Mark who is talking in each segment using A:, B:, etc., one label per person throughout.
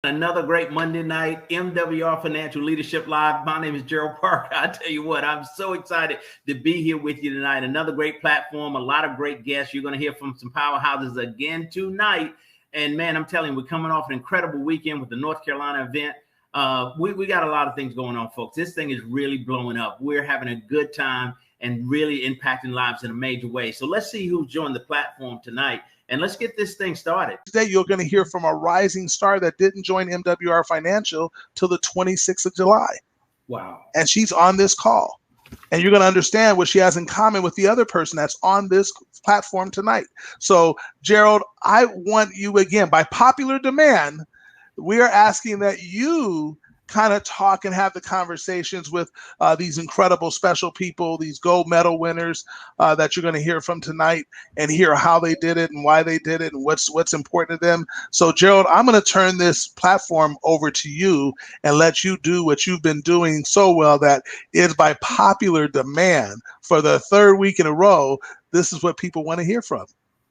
A: Another great Monday night, MWR Financial Leadership Live. My name is Gerald Parker. I tell you what, I'm so excited to be here with you tonight. Another great platform, a lot of great guests. You're going to hear from some powerhouses again tonight. And man, I'm telling you, we're coming off an incredible weekend with the North Carolina event. We got a lot of things going on, folks. This thing is really blowing up. We're having a good time and really impacting lives in a major way. So let's see who's joined the platform tonight. And let's get this thing started.
B: Today, you're going to hear from a rising star that didn't join MWR Financial till the 26th of July.
A: Wow.
B: And she's on this call. And you're going to understand what she has in common with the other person that's on this platform tonight. So, Gerald, I want you again, by popular demand, we are asking that you kind of talk and have the conversations with these incredible special people, these gold medal winners that you're going to hear from tonight, and hear how they did it and why they did it and what's important to them. So, Gerald, I'm going to turn this platform over to you and let you do what you've been doing so well, that is by popular demand for the third week in a row. This is what people want to hear from.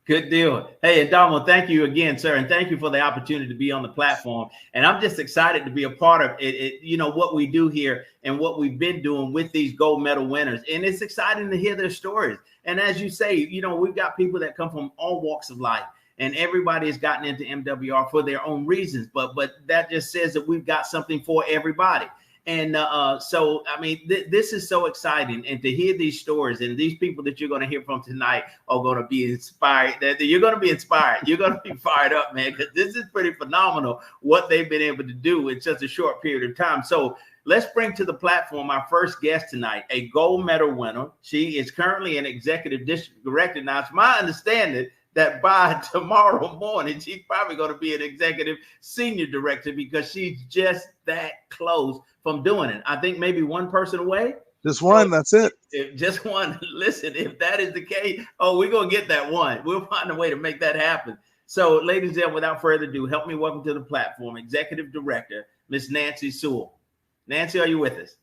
A: Good deal. Hey, Adamo, thank you again, sir. And thank you for the opportunity to be on the platform. And I'm just excited to be a part of it, you know, what we do here and what we've been doing with these gold medal winners. And it's exciting to hear their stories. And as you say, you know, we've got people that come from all walks of life, and everybody has gotten into MWR for their own reasons. But that just says that we've got something for everybody. And so, I mean, this is so exciting. And to hear these stories, and these people that you're going to hear from tonight are going to be inspired. You're going to be inspired. You're going to be fired up, man, because this is pretty phenomenal what they've been able to do in such a short period of time. So let's bring to the platform our first guest tonight, a gold medal winner. She is currently an executive district director. Now, it's my understanding that by tomorrow morning, she's probably going to be an executive senior director, because she's just that close from doing it. I think maybe one person away.
B: Just one, that's it.
A: Just one. Listen, if that is the case, we're going to get that one. We'll find a way to make that happen. So, ladies and gentlemen, without further ado, help me welcome to the platform, Executive Director, Miss Nancy Sewell. Nancy, are you with us?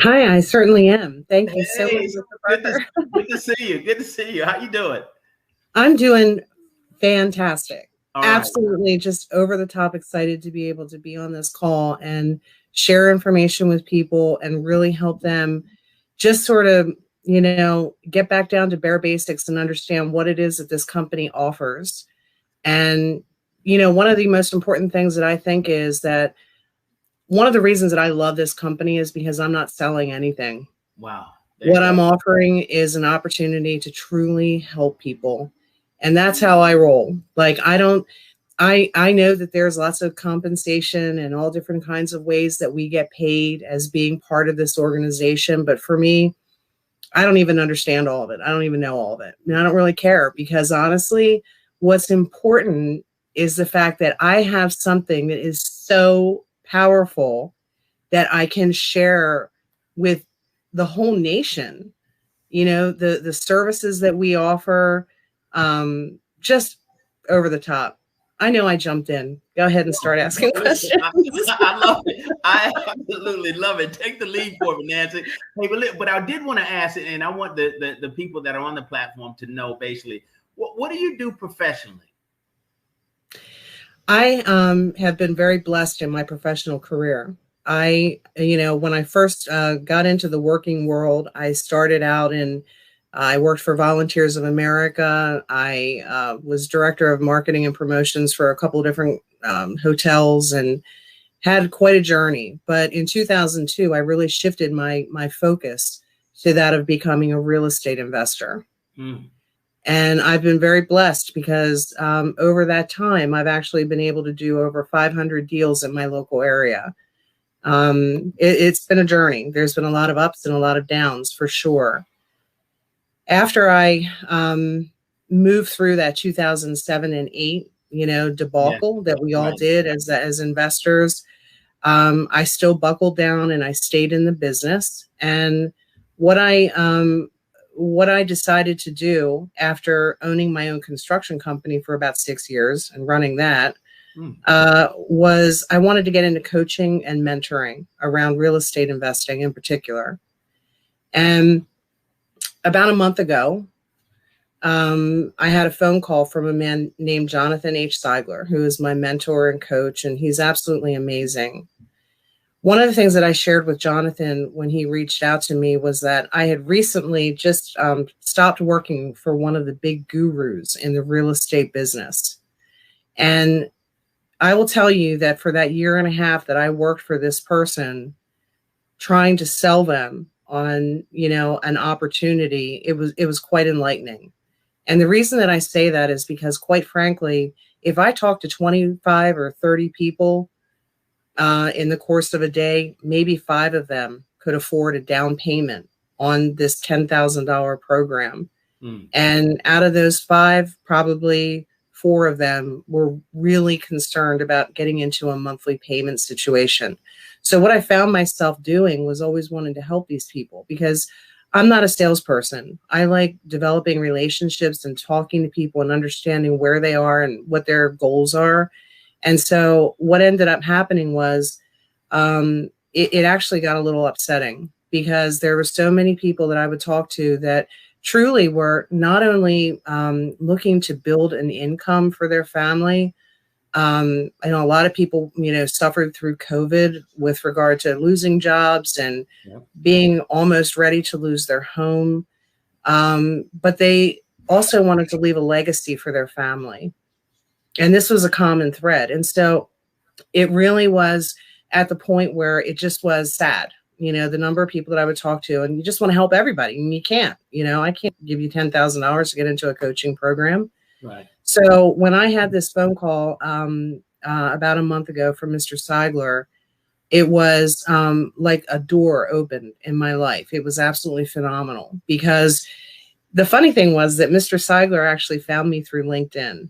C: Hi, I certainly am. Thank you so much.
A: Good to see you. Good to see you. How you doing?
C: I'm doing fantastic.
A: All
C: Absolutely.
A: right.
C: Just over the top excited to be able to be on this call and share information with people and really help them just sort of, you know, get back down to bare basics and understand what it is that this company offers. And, you know, one of the most important things that I think is that one of the reasons that I love this company is because I'm not selling anything.
A: Wow.
C: What I'm offering is an opportunity to truly help people. And that's how I roll. Like, I know that there's lots of compensation and all different kinds of ways that we get paid as being part of this organization. But for me, I don't even understand all of it. I don't even know all of it. And I don't really care, because honestly, what's important is the fact that I have something that is so powerful that I can share with the whole nation. You know, the services that we offer, just over the top. I know I jumped in. Go ahead and start asking questions.
A: I love it. I absolutely love it. Take the lead for me, Nancy. Hey, but I did want to ask, and I want the people that are on the platform to know, basically, what do you do professionally?
C: I have been very blessed in my professional career. When I first got into the working world, I started out I worked for Volunteers of America. I was director of marketing and promotions for a couple of different hotels and had quite a journey. But in 2002, I really shifted my focus to that of becoming a real estate investor. And I've been very blessed because over that time, I've actually been able to do over 500 deals in my local area. It's been a journey. There's been a lot of ups and a lot of downs, for sure. After I moved through that 2007 and 8, debacle that we all did as investors, I still buckled down and I stayed in the business. And what I decided to do after owning my own construction company for about 6 years and running that was I wanted to get into coaching and mentoring around real estate investing in particular. And about a month ago, I had a phone call from a man named Jonathan H. Seigler, who is my mentor and coach, and he's absolutely amazing. One of the things that I shared with Jonathan when he reached out to me was that I had recently just stopped working for one of the big gurus in the real estate business. And I will tell you that for that year and a half that I worked for this person, trying to sell them on, an opportunity, it was quite enlightening. And the reason that I say that is because, quite frankly, if I talk to 25 or 30 people in the course of a day, maybe 5 of them could afford a down payment on this $10,000 program. And out of those 5, probably 4 of them were really concerned about getting into a monthly payment situation. So what I found myself doing was always wanting to help these people, because I'm not a salesperson. I like developing relationships and talking to people and understanding where they are and what their goals are. And so what ended up happening was it actually got a little upsetting, because there were so many people that I would talk to that truly were not only looking to build an income for their family. I know a lot of people, suffered through COVID with regard to losing jobs and being almost ready to lose their home. But they also wanted to leave a legacy for their family. And this was a common thread. And so it really was at the point where it just was sad, the number of people that I would talk to, and you just want to help everybody. And you can't, I can't give you $10,000 to get into a coaching program.
A: Right.
C: So when I had this phone call about a month ago from Mr. Seigler, it was like a door opened in my life. It was absolutely phenomenal, because the funny thing was that Mr. Seigler actually found me through LinkedIn.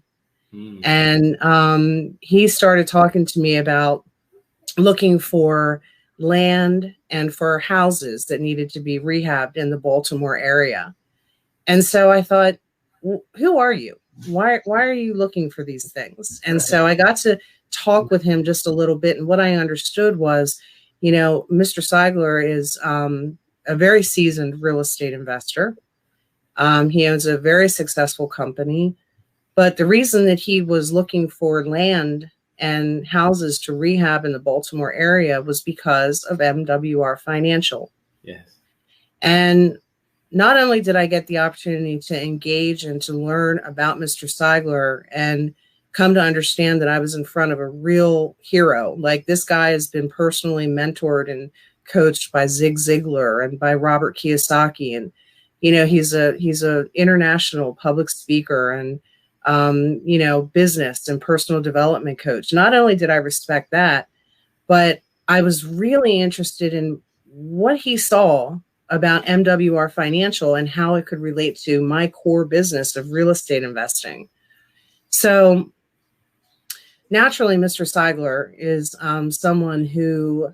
C: And he started talking to me about looking for land and for houses that needed to be rehabbed in the Baltimore area. And so I thought, who are you? Why are you looking for these things? And so I got to talk with him just a little bit. And what I understood was, Mr. Seigler is a very seasoned real estate investor. He owns a very successful company. But the reason that he was looking for land and houses to rehab in the Baltimore area was because of MWR Financial.
A: Yes.
C: And not only did I get the opportunity to engage and to learn about Mr. Seigler and come to understand that I was in front of a real hero. Like, this guy has been personally mentored and coached by Zig Ziglar and by Robert Kiyosaki. And, he's a international public speaker and, business and personal development coach. Not only did I respect that, but I was really interested in what he saw about MWR Financial and how it could relate to my core business of real estate investing. So naturally, Mr. Seigler is someone who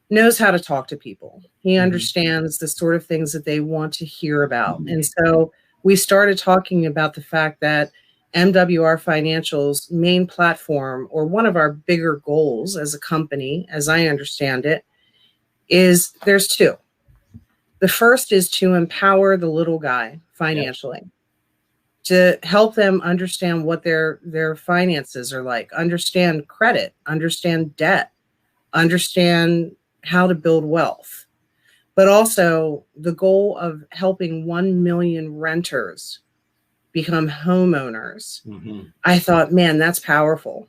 C: knows how to talk to people. He understands the sort of things that they want to hear about. And so we started talking about the fact that MWR Financial's main platform, or one of our bigger goals as a company, as I understand it, is there's 2. The first is to empower the little guy financially, to help them understand what their finances are like, understand credit, understand debt, understand how to build wealth. But also the goal of helping 1 million renters become homeowners. I thought, man, that's powerful.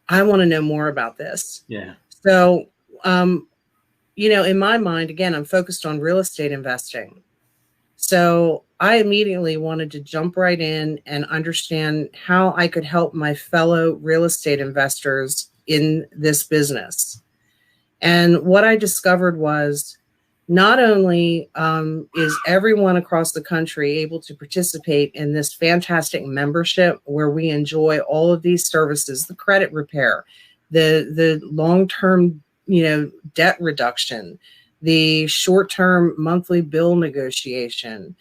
C: I want to know more about this.
A: Yeah.
C: So, in my mind, again, I'm focused on real estate investing. So I immediately wanted to jump right in and understand how I could help my fellow real estate investors in this business. And what I discovered was, not only is everyone across the country able to participate in this fantastic membership where we enjoy all of these services, the credit repair, the long-term, debt reduction, the short-term monthly bill negotiation,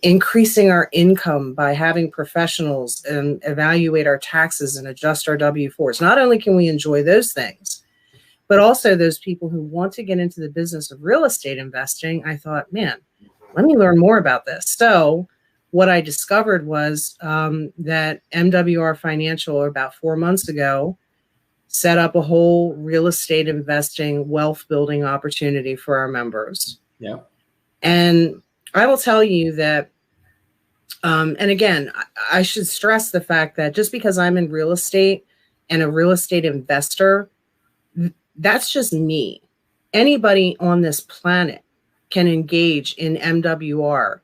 C: increasing our income by having professionals evaluate our taxes and adjust our W-4s. Not only can we enjoy those things, but also those people who want to get into the business of real estate investing. I thought, man, let me learn more about this. So what I discovered was that MWR Financial, about 4 months ago, set up a whole real estate investing, wealth building opportunity for our members.
A: Yeah.
C: And I will tell you that, and again, I should stress the fact that just because I'm in real estate and a real estate investor, that's just me. Anybody on this planet can engage in MWR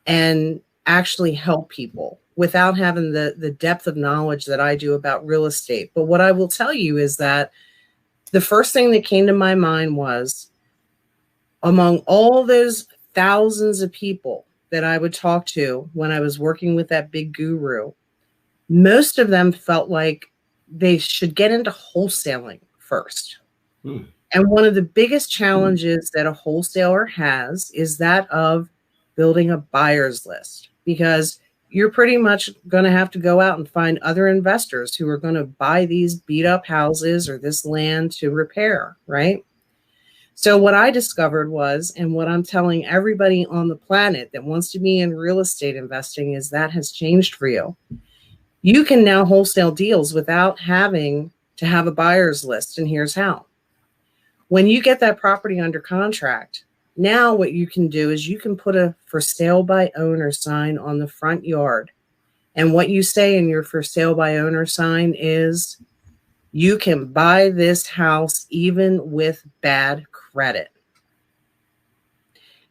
C: and actually help people without having the depth of knowledge that I do about real estate. But what I will tell you is that the first thing that came to my mind was, among all those thousands of people that I would talk to when I was working with that big guru, most of them felt like they should get into wholesaling first. And one of the biggest challenges that a wholesaler has is that of building a buyer's list, because you're pretty much going to have to go out and find other investors who are going to buy these beat up houses or this land to repair, right? So what I discovered was, and what I'm telling everybody on the planet that wants to be in real estate investing, is that has changed for you. You can now wholesale deals without having to have a buyer's list, and here's how. When you get that property under contract, now what you can do is you can put a for sale by owner sign on the front yard. And what you say in your for sale by owner sign is, you can buy this house even with bad credit.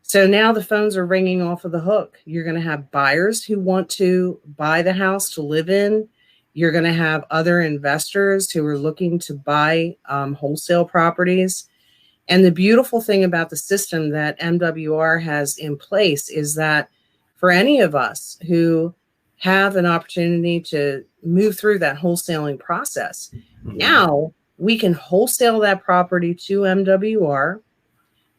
C: So now the phones are ringing off of the hook. You're going to have buyers who want to buy the house to live in. You're going to have other investors who are looking to buy wholesale properties. And the beautiful thing about the system that MWR has in place is that for any of us who have an opportunity to move through that wholesaling process, now we can wholesale that property to MWR.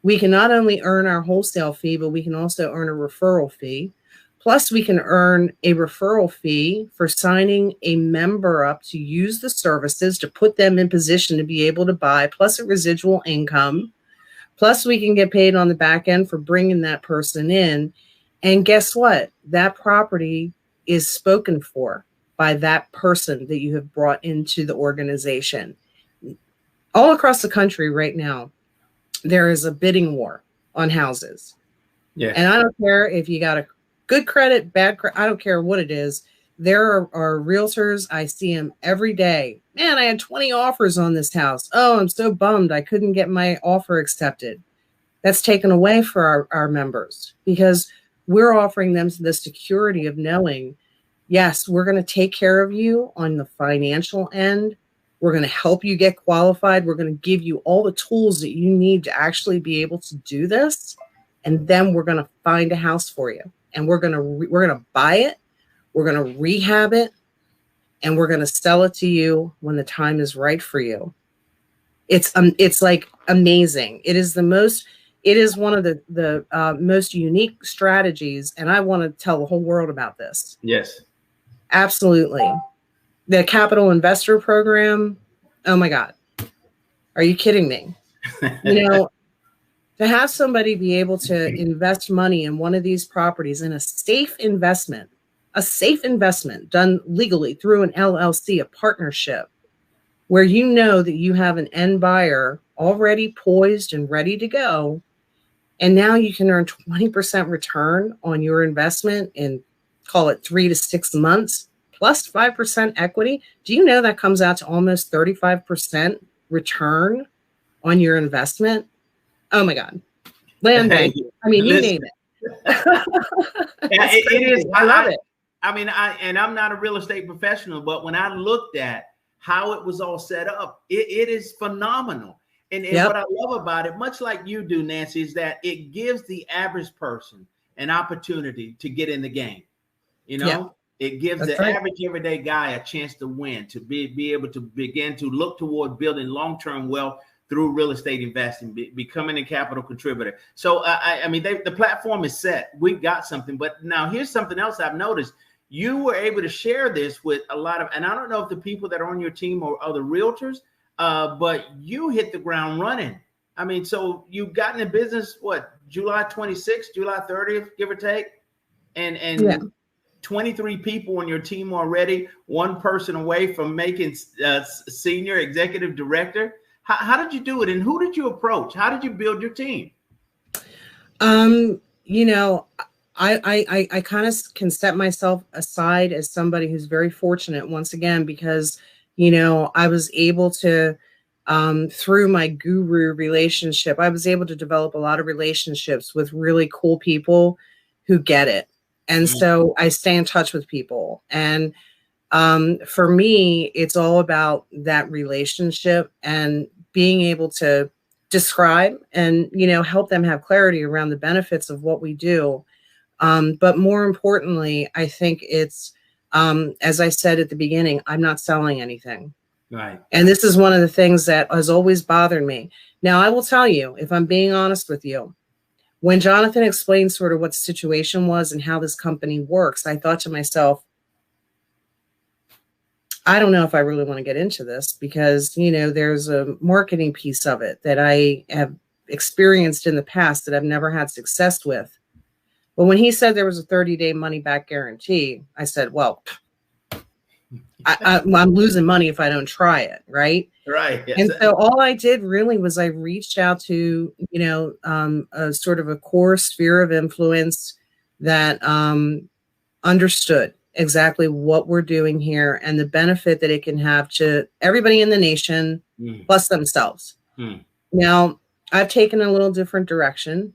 C: We can not only earn our wholesale fee, but we can also earn a referral fee. Plus, we can earn a referral fee for signing a member up to use the services to put them in position to be able to buy, plus a residual income. Plus, we can get paid on the back end for bringing that person in. And guess what? That property is spoken for by that person that you have brought into the organization. All across the country right now, there is a bidding war on houses.
A: Yeah.
C: And I don't care if you got a good credit, bad credit, I don't care what it is. There are realtors, I see them every day. Man, I had 20 offers on this house. Oh, I'm so bummed I couldn't get my offer accepted. That's taken away for our members, because we're offering them the security of knowing, yes, we're going to take care of you on the financial end. We're going to help you get qualified. We're going to give you all the tools that you need to actually be able to do this. And then we're going to find a house for you. And we're going to buy it. We're going to rehab it. And we're going to sell it to you when the time is right for you. It's like amazing. It is one of the most unique strategies. And I want to tell the whole world about this.
A: Yes.
C: Absolutely. The Capital Investor Program. Oh my God. Are you kidding me? To have somebody be able to invest money in one of these properties in a safe investment done legally through an LLC, a partnership, where you know that you have an end buyer already poised and ready to go. And now you can earn 20% return on your investment in, call it 3 to 6 months, plus 5% equity. Do you know that comes out to almost 35% return on your investment? Oh my God. Land bank. I mean, you name it.
A: Yeah, it is.
C: I love it.
A: I mean, I'm not a real estate professional, but when I looked at how it was all set up, it is phenomenal. And what I love about it, much like you do, Nancy, is that it gives the average person an opportunity to get in the game. It gives average everyday guy a chance to win, to be able to begin to look toward building long-term wealth through real estate investing, becoming a capital contributor. So, I mean, the platform is set. We've got something. But now here's something else I've noticed. You were able to share this with a lot of, and I don't know if the people that are on your team are other realtors, but you hit the ground running. I mean, so you got in the business, what, July 26th, July 30th, give or take? And 23 people on your team already, one person away from making senior executive director. How did you do it, and who did you approach? How did you build your team?
C: You know, I kind of can set myself aside as somebody who's very fortunate once again, because, you know, I was able to, through my guru relationship, I was able to develop a lot of relationships with really cool people who get it. And so I stay in touch with people. And for me, it's all about that relationship and being able to describe and, you know, help them have clarity around the benefits of what we do. But more importantly, I think it's, as I said at the beginning, I'm not selling anything.
A: Right.
C: And this is one of the things that has always bothered me. Now, I will tell you, if I'm being honest with you, when Jonathan explained sort of what the situation was and how this company works, I thought to myself, I don't know if I really want to get into this, because, you know, there's a marketing piece of it that I have experienced in the past that I've never had success with. But when he said there was a 30-day money back guarantee, I said, well, I'm losing money if I don't try it. Right.
A: Right. Yes.
C: And so all I did really was I reached out to, you know, a sort of a core sphere of influence that understood exactly what we're doing here and the benefit that it can have to everybody in the nation, plus themselves. Now, I've taken a little different direction,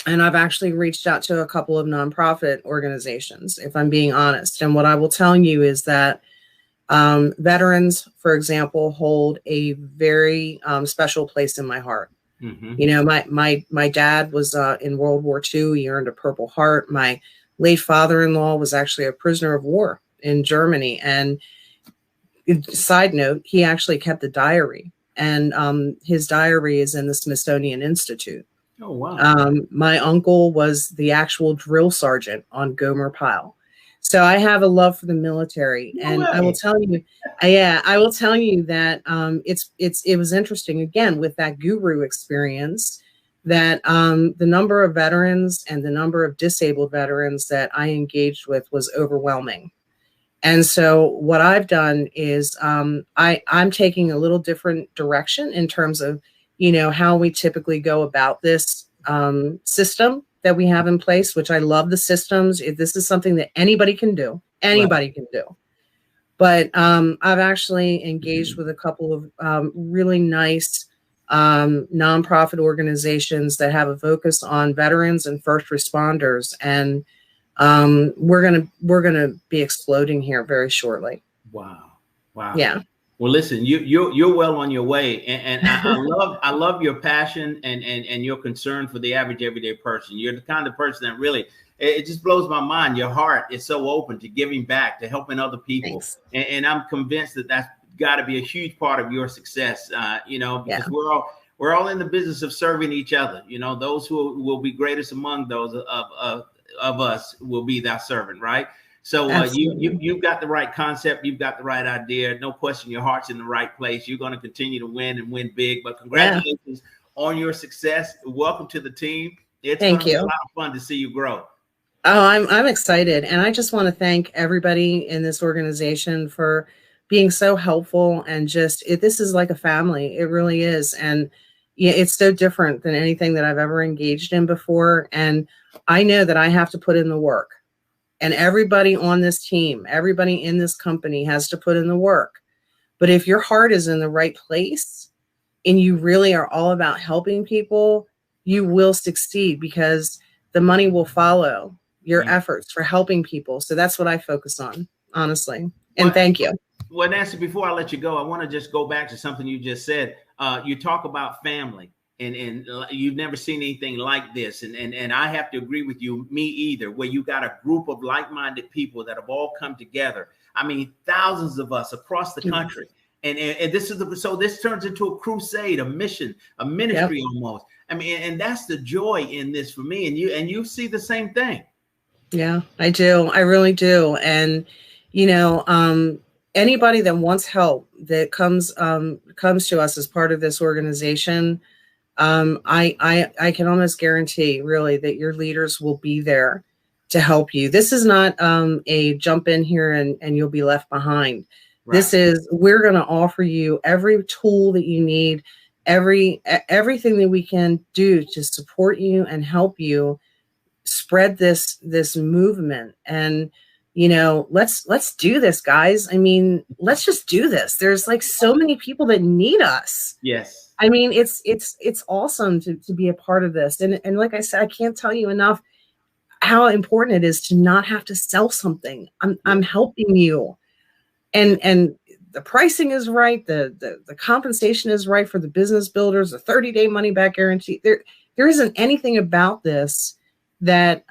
C: and I've actually reached out to a couple of nonprofit organizations, if I'm being honest. And what I will tell you is that veterans, for example, hold a very special place in my heart. You know, my dad was in World War II. He earned a Purple Heart. My late father-in-law was actually a prisoner of war in Germany. And side note, he actually kept a diary, and his diary is in the Smithsonian Institute.
A: Oh, wow.
C: My uncle was the actual drill sergeant on Gomer Pyle. So I have a love for the military. And I will tell you, I will tell you that it was interesting, again, with that guru experience, that the number of veterans and the number of disabled veterans that I engaged with was overwhelming. And so what I've done is I'm taking a little different direction in terms of, you know, how we typically go about this system that we have in place, which I love the systems. This is something that anybody can do. Anybody can do. But I've actually engaged with a couple of really nice nonprofit organizations that have a focus on veterans and first responders, and we're gonna be exploding here very shortly.
A: Wow! Wow!
C: Yeah.
A: Well, listen, you're well on your way, and I love your passion and your concern for the average everyday person. You're the kind of person that really, it just blows my mind. Your heart is so open to giving back, to helping other people, and I'm convinced that that's got to be a huge part of your success. You know, because we're all in the business of serving each other. You know, those who will be greatest among those of us will be thy servant, right? So you've got the right concept. You've got the right idea. No question, your heart's in the right place. You're going to continue to win and win big. But congratulations on your success. Welcome to the team. It's going to be a lot of fun to see you grow.
C: Oh, I'm excited. And I just want to thank everybody in this organization for being so helpful, and just this is like a family. It really is. And yeah, it's so different than anything that I've ever engaged in before. And I know that I have to put in the work. And everybody on this team, everybody in this company has to put in the work. But if your heart is in the right place and you really are all about helping people, you will succeed, because the money will follow your efforts for helping people. So that's what I focus on, honestly. And thank you.
A: Well, Nancy, before I let you go, I want to just go back to something you just said. You talk about family. And you've never seen anything like this. And I have to agree with you, me either, where you got a group of like-minded people that have all come together. I mean, thousands of us across the country. And this is so this turns into a crusade, a mission, a ministry almost. I mean, and that's the joy in this for me. And you see the same thing. Yeah,
C: I do. I really do. And, you know, anybody that wants help that comes to us as part of this organization, I can almost guarantee really that your leaders will be there to help you. This is not a jump in here and you'll be left behind. Right. This is, we're going to offer you every tool that you need, everything that we can do to support you and help you spread this movement. And let's do this, guys. I mean, let's just do this. There's like so many people that need us.
A: Yes.
C: I mean, it's awesome to be a part of this. And like I said, I can't tell you enough how important it is to not have to sell something. I'm helping you. And the pricing is right. The compensation is right for the business builders, the 30-day money back guarantee. There isn't anything about this that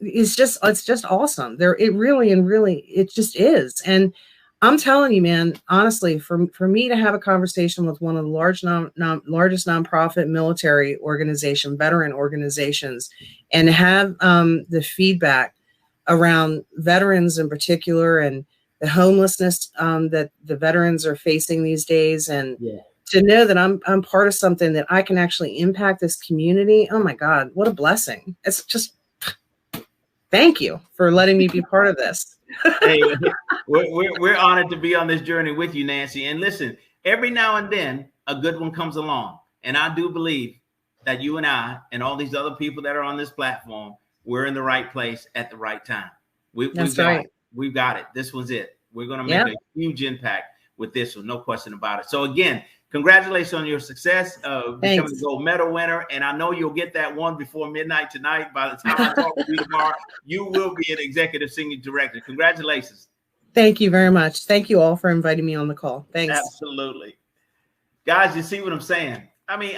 C: it's just awesome. It just is. And I'm telling you, man, honestly, for me to have a conversation with one of the largest nonprofit military organization, veteran organizations, and have the feedback around veterans in particular and the homelessness that the veterans are facing these days, and to know that I'm part of something that I can actually impact this community. Oh my God, what a blessing. It's just, thank you for letting me be part of this.
A: Hey, we're honored to be on this journey with you, Nancy. And listen, every now and then a good one comes along. And I do believe that you and I and all these other people that are on this platform, we're in the right place at the right time. We've got it. This was it. We're going to make a huge impact with this one. No question about it. So again, congratulations on your success of becoming a gold medal winner. And I know you'll get that one before midnight tonight. By the time I talk with you tomorrow, you will be an executive senior director. Congratulations.
C: Thank you very much. Thank you all for inviting me on the call. Thanks.
A: Absolutely. Guys, you see what I'm saying? I mean,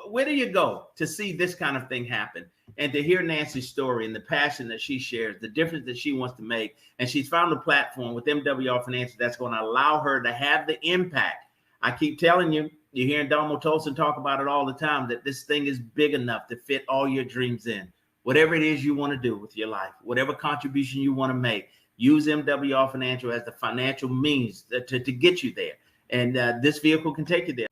A: where do you go to see this kind of thing happen? And to hear Nancy's story and the passion that she shares, the difference that she wants to make. And she's found a platform with MWR Financial that's going to allow her to have the impact. I keep telling you, you're hearing Damo Tolson talk about it all the time, that this thing is big enough to fit all your dreams in. Whatever it is you want to do with your life, whatever contribution you want to make, use MWR Financial as the financial means to get you there. And this vehicle can take you there.